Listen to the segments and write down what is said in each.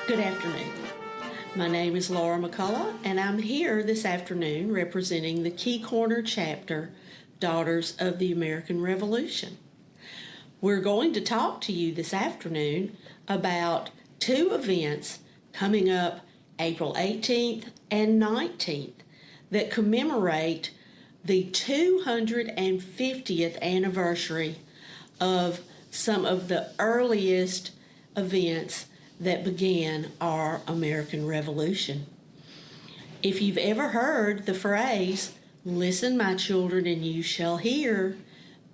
Good afternoon. My name is Laura McCullough, and I'm here this afternoon representing the Key Corner chapter, Daughters of the American Revolution. We're going to talk to you this afternoon about two events coming up April 18th and 19th that commemorate the 250th anniversary of some of the earliest events that began our American Revolution. If you've ever heard the phrase, "Listen, my children, and you shall hear,"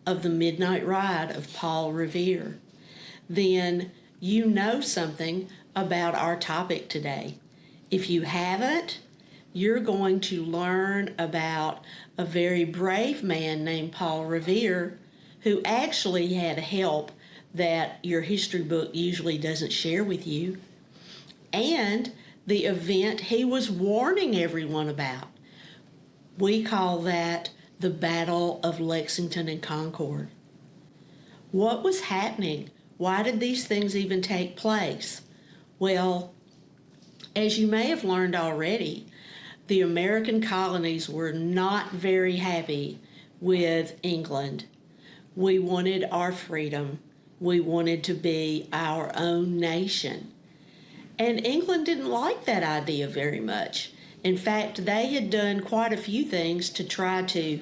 of the Midnight Ride of Paul Revere, then you know something about our topic today. If you haven't, you're going to learn about a very brave man named Paul Revere who actually had help that your history book usually doesn't share with you, and the event he was warning everyone about. We call that the Battle of Lexington and Concord. What was happening? Why did these things even take place? Well, as you may have learned already, the American colonies were not very happy with England. We wanted our freedom. We wanted to be our own nation. And England didn't like that idea very much. In fact, they had done quite a few things to try to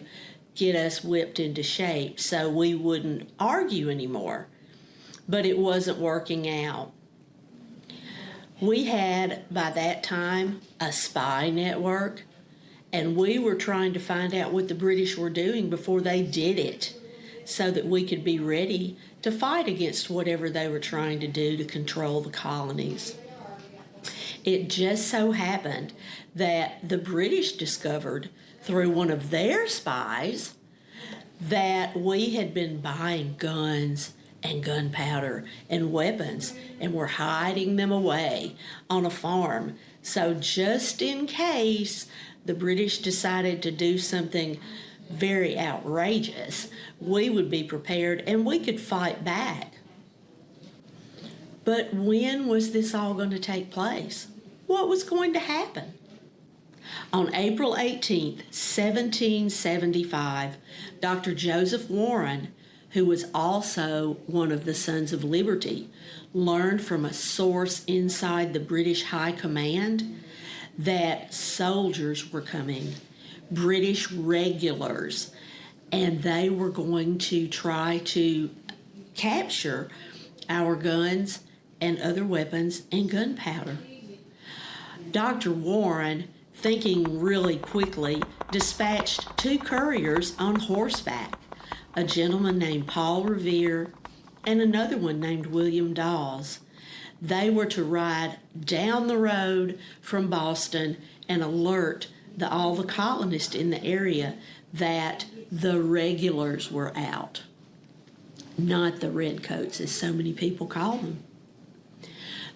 get us whipped into shape so we wouldn't argue anymore. But it wasn't working out. We had, by that time, a spy network, and we were trying to find out what the British were doing before they did it, so that we could be ready to fight against whatever they were trying to do to control the colonies. It just so happened that the British discovered through one of their spies that we had been buying guns and gunpowder and weapons and were hiding them away on a farm. So just in case the British decided to do something very outrageous, we would be prepared and we could fight back. But when was this all going to take place? What was going to happen? On April 18th, 1775, Dr. Joseph Warren, who was also one of the Sons of Liberty, learned from a source inside the British High Command that soldiers were coming, British regulars, and they were going to try to capture our guns and other weapons and gunpowder. Dr. Warren, thinking really quickly, dispatched two couriers on horseback, a gentleman named Paul Revere and another one named William Dawes. They were to ride down the road from Boston and alert all the colonists in the area that the regulars were out, not the redcoats, as so many people call them.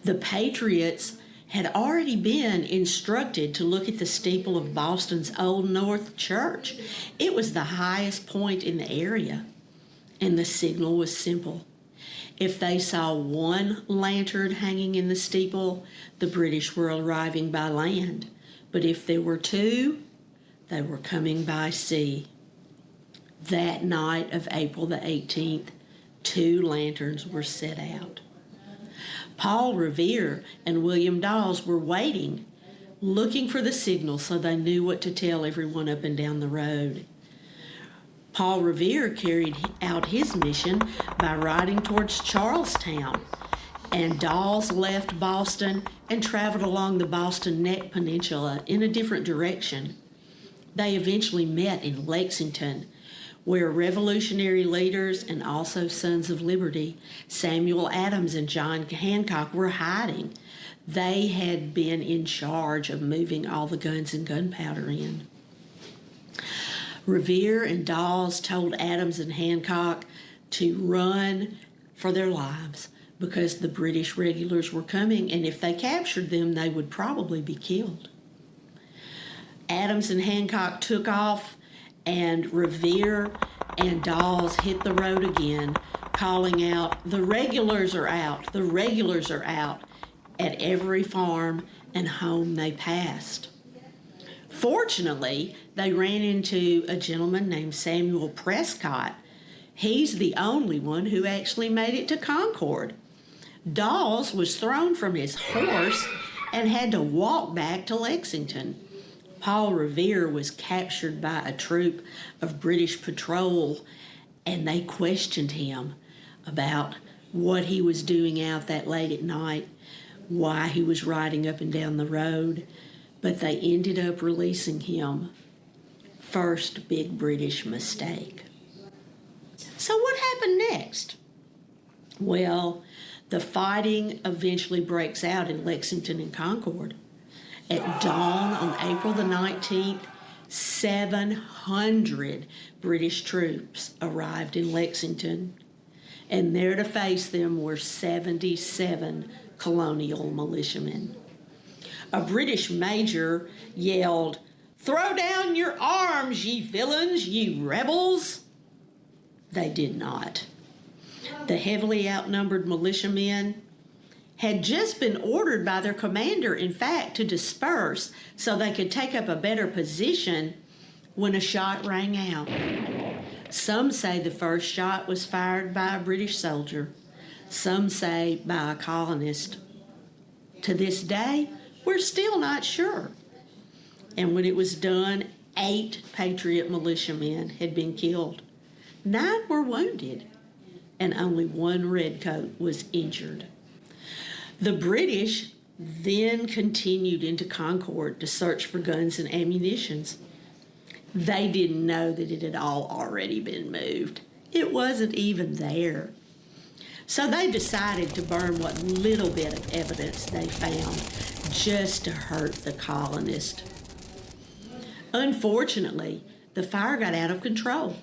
The Patriots had already been instructed to look at the steeple of Boston's Old North Church. It was the highest point in the area, and the signal was simple. If they saw one lantern hanging in the steeple, the British were arriving by land. But if there were two, they were coming by sea. That night of April the 18th, two lanterns were set out. Paul Revere and William Dawes were waiting, looking for the signal so they knew what to tell everyone up and down the road. Paul Revere carried out his mission by riding towards Charlestown, and Dawes left Boston and traveled along the Boston Neck Peninsula in a different direction. They eventually met in Lexington, where revolutionary leaders and also Sons of Liberty, Samuel Adams and John Hancock, were hiding. They had been in charge of moving all the guns and gunpowder in. Revere and Dawes told Adams and Hancock to run for their lives because the British regulars were coming, and if they captured them, they would probably be killed. Adams and Hancock took off, and Revere and Dawes hit the road again, calling out, "The regulars are out, the regulars are out." at every farm and home they passed. Fortunately, they ran into a gentleman named Samuel Prescott. He's the only one who actually made it to Concord. Dawes was thrown from his horse and had to walk back to Lexington. Paul Revere was captured by a troop of British patrol, and they questioned him about what he was doing out that late at night, why he was riding up and down the road, but they ended up releasing him. First big British mistake. So what happened next? Well, the fighting eventually breaks out in Lexington and Concord. At dawn on April the 19th, 700 British troops arrived in Lexington, and there to face them were 77 colonial militiamen. A British major yelled, "Throw down your arms, ye villains, ye rebels!" They did not. The heavily outnumbered militiamen had just been ordered by their commander, in fact, to disperse so they could take up a better position when a shot rang out. Some say the first shot was fired by a British soldier. Some say by a colonist. To this day, we're still not sure. And when it was done, 8 Patriot militiamen had been killed. 9 were wounded, and only 1 redcoat was injured. The British then continued into Concord to search for guns and ammunitions. They didn't know that it had all already been moved. It wasn't even there. So they decided to burn what little bit of evidence they found just to hurt the colonists. Unfortunately, the fire got out of control,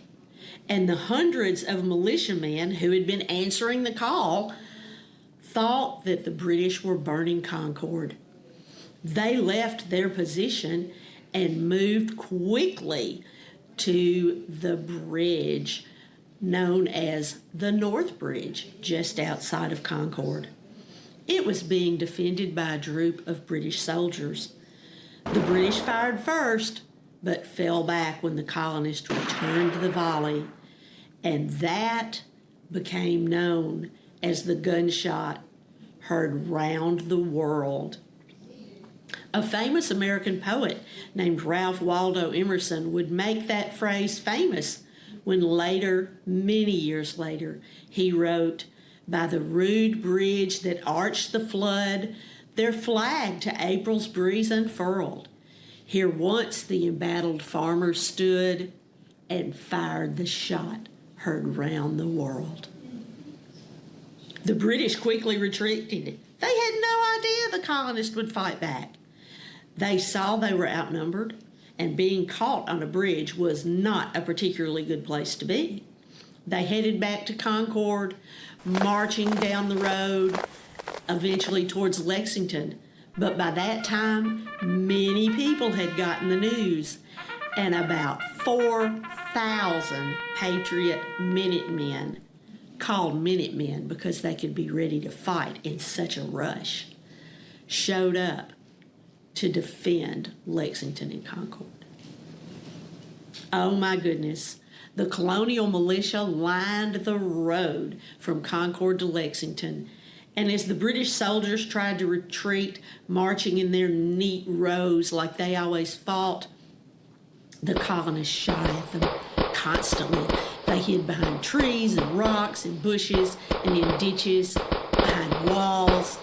and the hundreds of militiamen who had been answering the call thought that the British were burning Concord. They left their position and moved quickly to the bridge known as the North Bridge, just outside of Concord. It was being defended by a group of British soldiers. The British fired first, but fell back when the colonists returned the volley, and that became known as the gunshot heard round the world. A famous American poet named Ralph Waldo Emerson would make that phrase famous when later, many years later, he wrote, "By the rude bridge that arched the flood, their flag to April's breeze unfurled. Here once the embattled farmer stood and fired the shot heard round the world." The British quickly retreated. They had no idea the colonists would fight back. They saw they were outnumbered, and being caught on a bridge was not a particularly good place to be. They headed back to Concord, marching down the road, eventually towards Lexington. But by that time, many people had gotten the news, and about 4,000 Patriot Minutemen, called Minutemen because they could be ready to fight in such a rush, showed up to defend Lexington and Concord. Oh my goodness. The colonial militia lined the road from Concord to Lexington, and as the British soldiers tried to retreat, marching in their neat rows like they always fought, the colonists shot at them constantly. They hid behind trees and rocks and bushes and in ditches, behind walls.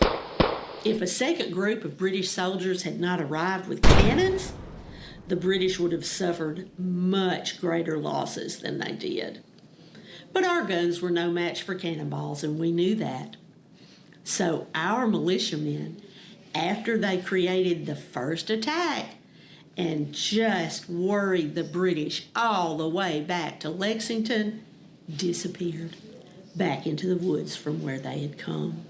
If a second group of British soldiers had not arrived with cannons, the British would have suffered much greater losses than they did. But our guns were no match for cannonballs, and we knew that. So our militiamen, after they created the first attack and just worried the British all the way back to Lexington, disappeared back into the woods from where they had come.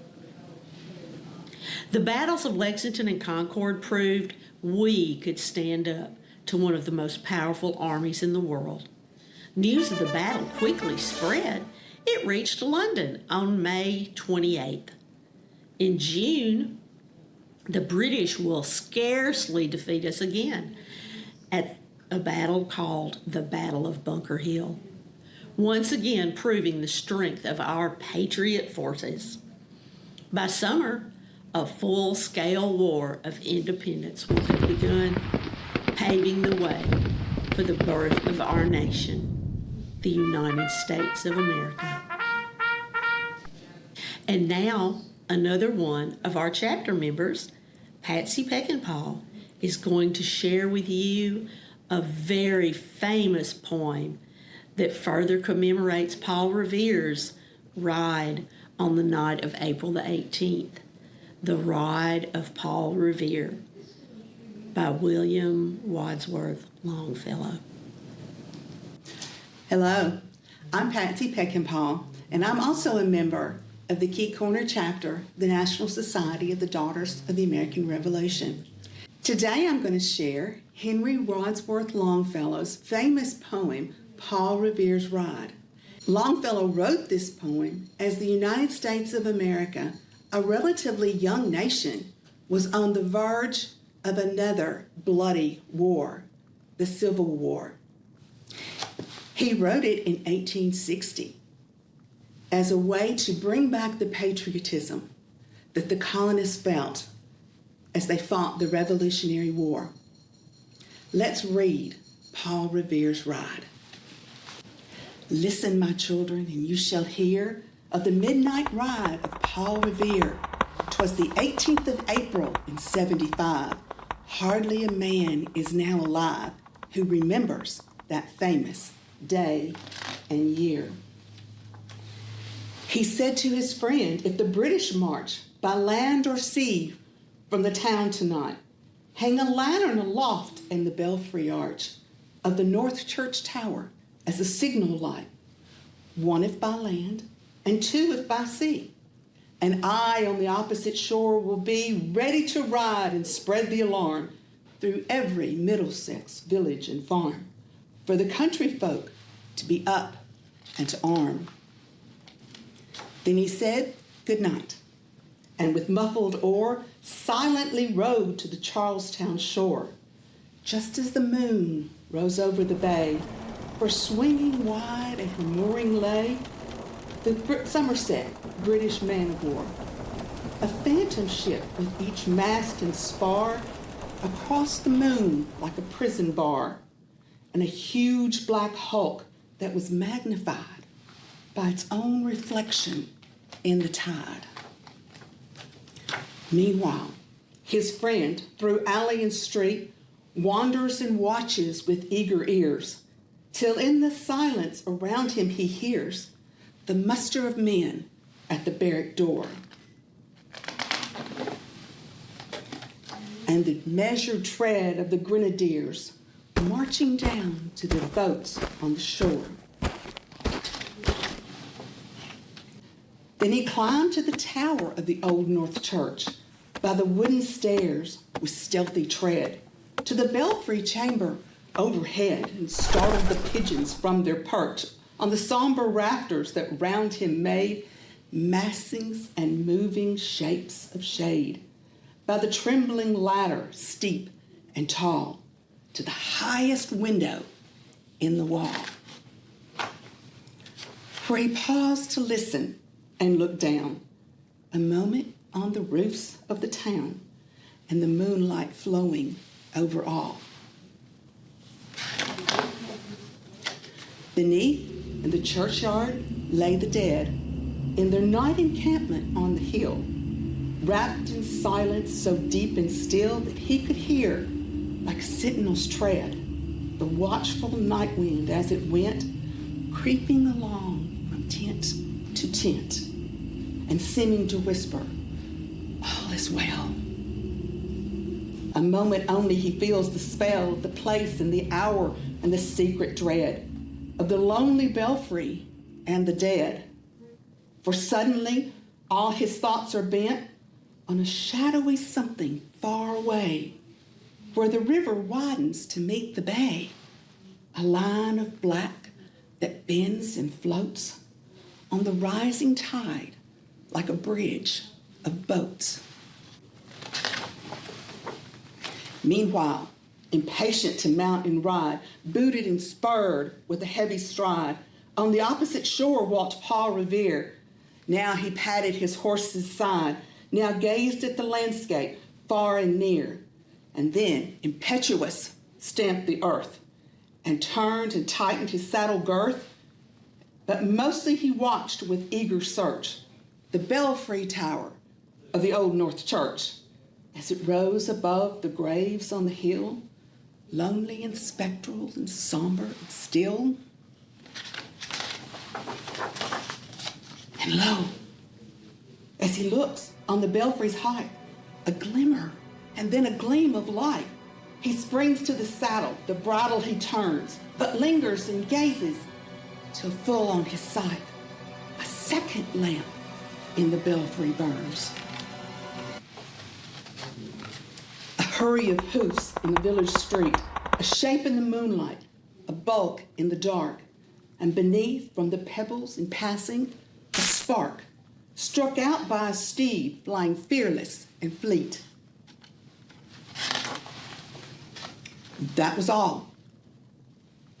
The battles of Lexington and Concord proved we could stand up to one of the most powerful armies in the world. News of the battle quickly spread. It reached London on May 28th. In June, The British will scarcely defeat us again at a battle called the Battle of Bunker Hill, once again proving the strength of our patriot forces. By summer, a full-scale war of independence will have begun, paving the way for the birth of our nation, the United States of America. And now, another one of our chapter members, Patsy Peckinpah, is going to share with you a very famous poem that further commemorates Paul Revere's ride on the night of April the 18th, The Ride of Paul Revere, by William Wadsworth Longfellow. Hello, I'm Patsy Peckinpah, and I'm also a member of the Key Corner chapter, the National Society of the Daughters of the American Revolution. Today I'm going to share Henry Wadsworth Longfellow's famous poem, Paul Revere's Ride. Longfellow wrote this poem as the United States of America, a relatively young nation, was on the verge of another bloody war, the Civil War. He wrote it in 1860 as a way to bring back the patriotism that the colonists felt as they fought the Revolutionary War. Let's read Paul Revere's Ride. Listen, my children, and you shall hear of the midnight ride of Paul Revere. 'Twas the 18th of April in 75. Hardly a man is now alive who remembers that famous day and year. He said to his friend, if the British march by land or sea from the town tonight, hang a lantern aloft in the belfry arch of the North Church Tower as a signal light, one if by land and two if by sea. And I on the opposite shore will be ready to ride and spread the alarm through every Middlesex village and farm, for the country folk to be up and to arm. Then he said, good night, and with muffled oar silently rowed to the Charlestown shore, just as the moon rose over the bay, where swinging wide at her mooring lay the Somerset British man-of-war, a phantom ship with each mast and spar across the moon like a prison bar, and a huge black hulk that was magnified by its own reflection in the tide. Meanwhile, his friend through alley and street wanders and watches with eager ears, till in the silence around him he hears the muster of men at the barrack door, and the measured tread of the grenadiers marching down to their boats on the shore. Then he climbed to the tower of the old North Church by the wooden stairs with stealthy tread, to the belfry chamber overhead, and startled the pigeons from their perch on the somber rafters that round him made massings and moving shapes of shade, by the trembling ladder steep and tall, to the highest window in the wall, where he paused to listen and look down, a moment on the roofs of the town and the moonlight flowing over all. Beneath, in the churchyard, lay the dead in their night encampment on the hill, wrapped in silence so deep and still that he could hear, like a sentinel's tread, the watchful night wind as it went, creeping along from tent to tent, and seeming to whisper, all is well. A moment only he feels the spell of the place and the hour and the secret dread of the lonely belfry and the dead. For suddenly all his thoughts are bent on a shadowy something far away, where the river widens to meet the bay, a line of black that bends and floats on the rising tide like a bridge of boats. Meanwhile, impatient to mount and ride, booted and spurred with a heavy stride, on the opposite shore walked Paul Revere. Now he patted his horse's side, now gazed at the landscape far and near, and then, impetuous, stamped the earth, and turned and tightened his saddle girth. But mostly he watched with eager search the belfry tower of the Old North Church as it rose above the graves on the hill, lonely and spectral and somber and still. And lo, as he looks on the belfry's height, a glimmer and then a gleam of light. He springs to the saddle, the bridle he turns, but lingers and gazes till full on his sight a second lamp in the belfry burns. A hurry of hoofs in the village street, a shape in the moonlight, a bulk in the dark, and beneath, from the pebbles in passing, a spark, struck out by a steed flying fearless and fleet. That was all.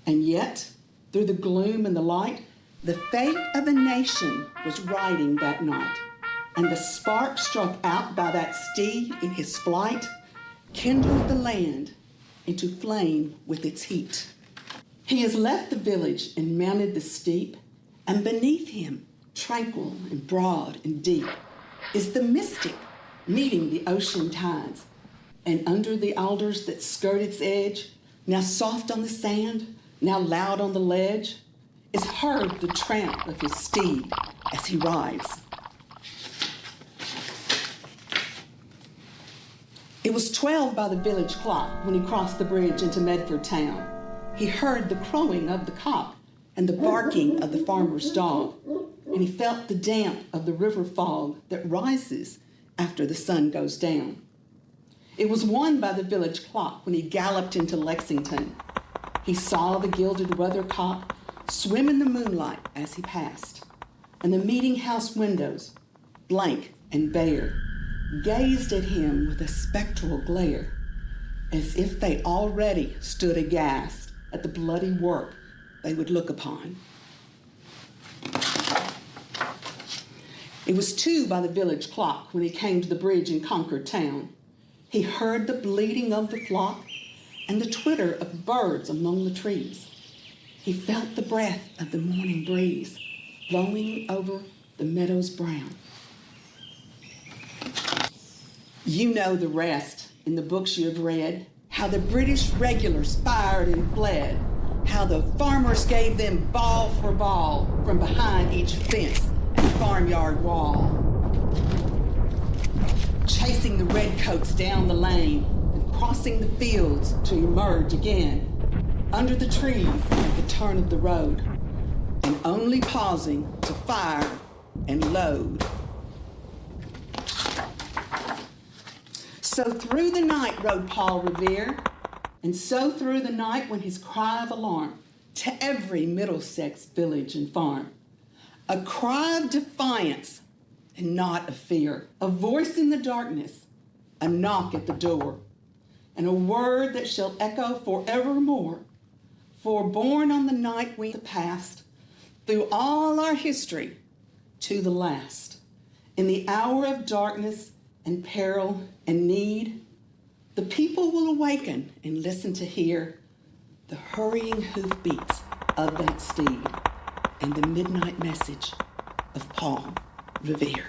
And yet, through the gloom and the light, the fate of a nation was riding that night, and the spark struck out by that steed in his flight kindled the land into flame with its heat. He has left the village and mounted the steep, and beneath him, tranquil and broad and deep, is the mystic meeting the ocean tides, and under the alders that skirt its edge, now soft on the sand, now loud on the ledge, is heard the tramp of his steed as he rides. It was 12 by the village clock when he crossed the bridge into Medford town. He heard the crowing of the cock and the barking of the farmer's dog, and he felt the damp of the river fog that rises after the sun goes down. It was 1 by the village clock when he galloped into Lexington. He saw the gilded weathercock swim in the moonlight as he passed, and the meeting house windows, blank and bare, gazed at him with a spectral glare, as if they already stood aghast at the bloody work they would look upon. It was 2 by the village clock when he came to the bridge in Concord town. He heard the bleating of the flock and the twitter of birds among the trees. He felt the breath of the morning breeze blowing over the meadows brown. You know the rest in the books you have read, how the British regulars fired and fled, how the farmers gave them ball for ball from behind each fence and farmyard wall, chasing the redcoats down the lane and crossing the fields to emerge again under the trees at the turn of the road, and only pausing to fire and load. So through the night rode Paul Revere, and so through the night went his cry of alarm to every Middlesex village and farm. A cry of defiance and not of fear, a voice in the darkness, a knock at the door, and a word that shall echo forevermore. For born on the night we passed, through all our history to the last, in the hour of darkness and peril and need, the people will awaken and listen to hear the hurrying hoofbeats of that steed and the midnight message of Paul Revere.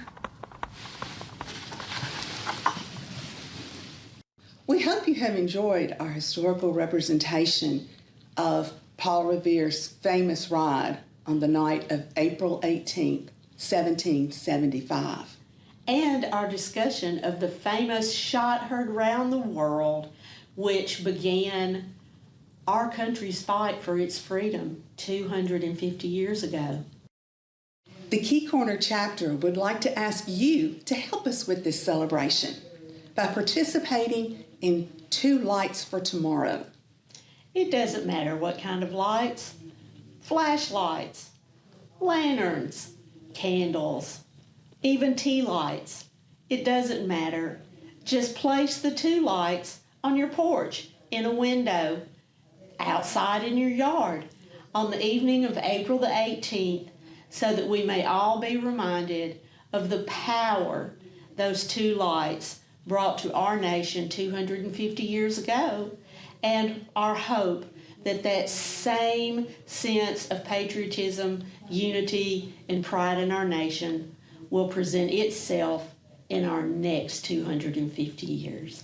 We hope you have enjoyed our historical representation of Paul Revere's famous ride on the night of April 18th, 1775. And our discussion of the famous shot heard round the world, which began our country's fight for its freedom 250 years ago. The Key Corner chapter would like to ask you to help us with this celebration by participating in 2 lights for tomorrow. It doesn't matter what kind of lights: flashlights, lanterns, candles, even tea lights. It doesn't matter. Just place the 2 lights on your porch, in a window, outside in your yard, on the evening of April the 18th, so that we may all be reminded of the power those two lights brought to our nation 250 years ago, and our hope that that same sense of patriotism, unity, and pride in our nation will present itself in our next 250 years.